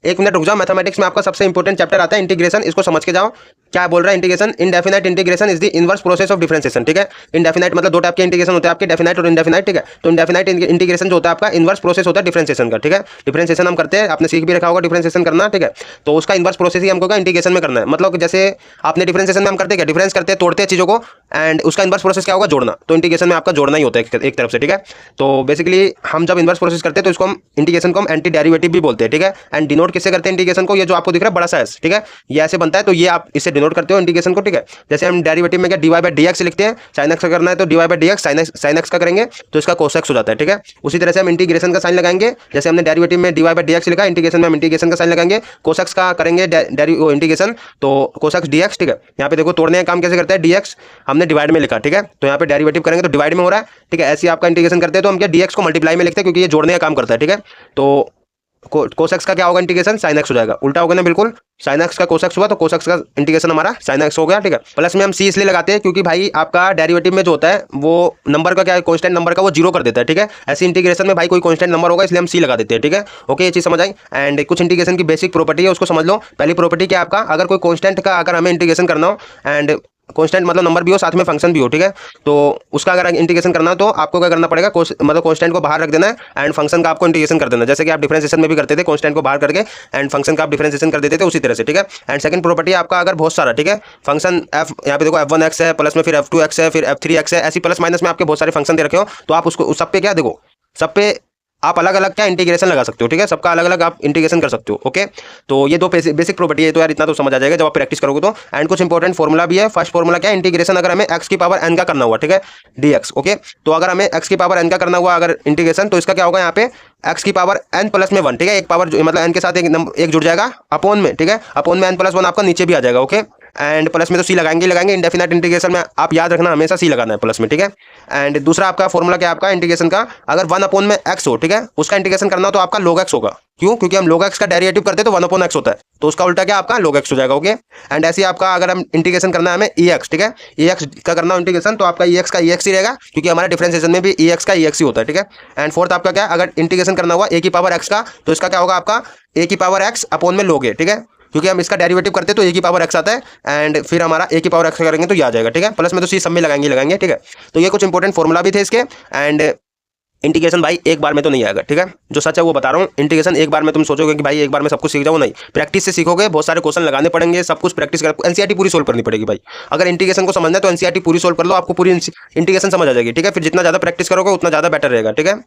एक मिनट रुक जाओ, मैथमेटिक्स में आपका सबसे इंपॉर्टेंट चैप्टर आता है इंटीग्रेशन, इसको समझ के जाओ। क्या बोल रहा है integration? Indefinite integration is the inverse process of differentiation, ठीक है। इनडेफिनाइट मतलब दो टाइप के इंटीग्रेशन होते हैं आपके, डेफिनाइट और इनडेफिनाइट, ठीक है। तो इनडेफिनाइट इंटीग्रेशन जो होता है आपका इनवर्स प्रोसेस होता है डिफरेंशिएशन का, ठीक है। डिफरेंशिएशन हम करते हैं, आपने सीख भी रखा होगा डिफरेंशिएशन करना, ठीक है। तो उसका इनवर्स प्रोसेस ही हमको इंटीग्रेशन में करना है। मतलब जैसे आपने डिफरेंशिएशन में हम करते हैं क्या, डिफरेंस करते हैं, तोड़ते हैं चीजों को, एंड उसका इनवर्स प्रोसेस क्या होगा, जोड़ना। तो इंटीग्रेशन में आपका जोड़ना ही होता है एक तरफ से, ठीक है। तो बेसिकली हम जब इनवर्स प्रोसेस करते हैं तो इसको हम इंटीग्रेशन को हम एंटी डेरिवेटिव भी बोलते हैं, ठीक है। एंड डिनोट किससे करते हैं इंटीग्रेशन को, ये जो आपको दिख रहा है बड़ा सा एस, ठीक है, ये ऐसे बनता है, तो ये आप इससे डिनोट करते हो इंटीग्रेशन को, ठीक है। जैसे हम डेरिवेटिव में क्या dy बाई dx लिखते हैं, sin x का करना है तो dy by dx, sin x का करेंगे तो इसका cos x हो जाता है, ठीक है। उसी तरह से हम इंटीग्रेशन का साइन लगाएंगे, जैसे हमने डेरिवेटिव में dy बाई dx लिखा, इंटीग्रेशन में हम इंटीग्रेशन का साइन लगाएंगे, cos x का करेंगे इंटीग्रेशन, तो cos x dx, ठीक है। यहाँ पे देखो तोड़ने का काम कैसे करता है, dx हमने डिवाइड में लिखा, ठीक है, तो यहाँ पे डेरिवेटिव करेंगे तो डिवाइड में हो रहा है, ठीक है। ऐसे ही आपका इंटीग्रेशन करते हैं तो हम क्या dx को मल्टीप्लाई में लिखते हैं, क्योंकि ये जोड़ने का काम करता है, ठीक है। तो cos x का क्या होगा इंटीग्रेशन, sin x हो जाएगा, उल्टा होगा ना बिल्कुल, sin x का cos x हुआ तो cos x का इंटीग्रेशन हमारा sin x हो गया, ठीक है। प्लस में हम c इसलिए लगाते हैं क्योंकि भाई आपका डेरिवेटिव में जो होता है वो नंबर का क्या है, कांस्टेंट नंबर का वो जीरो कर देता है, ठीक है। ऐसे इंटीग्रेशन में भाई कोई कांस्टेंट नंबर होगा इसलिए हम c लगा देते हैं, ठीक है। ओके, ये चीज समझ आई। एंड कुछ इंटीग्रेशन की बेसिक प्रॉपर्टी है उसको समझ लो। पहली प्रॉपर्टी क्या आपका, अगर कोई कांस्टेंट का अगर हमें इंटीग्रेशन करना हो, एंड कांस्टेंट मतलब नंबर भी हो साथ में फंक्शन भी हो, ठीक है, तो उसका अगर इंटीग्रेशन करना हो तो आपको क्या करना पड़ेगा, मतलब कांस्टेंट को बाहर रख देना है एंड फंक्शन का आपको इंटीग्रेशन कर देना, जैसे कि आप डिफरेंशिएशन में भी करते थे, कांस्टेंट को बाहर करके एंड फंक्शन का आप डिफरेंशिएशन कर देते थे उसी तरह से, ठीक है। एंड सेकंड प्रॉपर्टी आपका अगर बहुत सारा, ठीक है, फंक्शन f, यहाँ पे देखो f1x है, प्लस में फिर f2x है, फिर f3x है, ऐसी प्लस माइनस में आपके बहुत सारे फंक्शन दे रखे हो, तो आप उसको सब पे क्या देखो, सब पे आप अलग अलग क्या इंटीग्रेशन लगा सकते हो, ठीक है, सबका अलग अलग आप इंटीग्रेशन कर सकते हो। ओके, तो ये दो बेसिक प्रॉपर्टी है, तो यार इतना तो समझ आ जाएगा जब आप प्रैक्टिस करोगे तो। एंड कुछ इंपॉर्टेंट फॉर्मूला भी है। फर्स्ट फॉर्मूला क्या है, इंटीग्रेशन अगर हमें x की पावर n का करना हुआ, ठीक है, dx। ओके, तो अगर हमें x की पावर n का करना हुआ अगर इंटीग्रेशन, तो इसका क्या होगा यहाँ पे x की पावर n प्लस में 1, ठीक है, एक पावर मतलब n के साथ एक जुड़ जाएगा अपॉन में, ठीक है, अपॉन में n प्लस 1 आपका नीचे भी आ जाएगा। ओके, एंड प्लस में तो c लगाएंगे इंडेफिनाइट इंटीग्रेशन में आप याद रखना हमेशा c लगाना है प्लस में, ठीक है। एंड दूसरा आपका फॉर्मूला क्या है आपका इंटीग्रेशन का, अगर 1 अपॉन में x हो, ठीक है, उसका इंटीग्रेशन करना हो तो आपका log x होगा। क्यों? क्योंकि हम log x का डेरिवेटिव करते हैं तो 1 अपॉन x होता है, तो उसका उल्टा क्या आपका log x हो जाएगा। ओके, एंड ऐसे ही आपका अगर हम इंटीग्रेशन करना है हमें ex, ठीक है, ex का करना हो इंटीग्रेशन तो आपका ex का ex ही रहेगा, क्योंकि हमारे डिफरेंशिएशन में भी ex का ex ही होता है, ठीक है। एंड फोर्थ आपका क्या, अगर इंटीग्रेशन करना हुआ a की पावर x का, तो इसका क्या होगा आपका a की पावर x अपॉन में log a, ठीक है, क्योंकि हम इसका डेरिवेटिव करते हैं तो a की पावर x आता है, एंड फिर हमारा a की पावर x करेंगे तो ये आ जाएगा, ठीक है। प्लस में तो c सब में लगाएंगे, ठीक है। तो ये कुछ इंपॉर्टेंट फॉर्मूला भी थे इसके। एंड इंटीग्रेशन भाई एक बार में तो नहीं आएगा, ठीक है, जो सच है वो बता रहा हूँ। इंटीग्रेशन एक बार में तुम सोचोगे कि भाई एक बार में सब कुछ सीख जाओ, नहीं, प्रैक्टिस से सीखोगे, बहुत सारे क्वेश्चन लगाने पड़ेंगे, सब कुछ प्रैक्टिस कर, एनसीईआरटी पूरी सोल्व करनी पड़ेगी भाई। अगर इंटीग्रेशन को समझना है तो एनसीईआरटी पूरी सोल्व कर लो, आपको पूरी इंटीग्रेशन समझ आ जाएगी, ठीक है। फिर जितना ज़्यादा प्रैक्टिस करोगे उतना ज़्यादा बेटर रहेगा, ठीक है।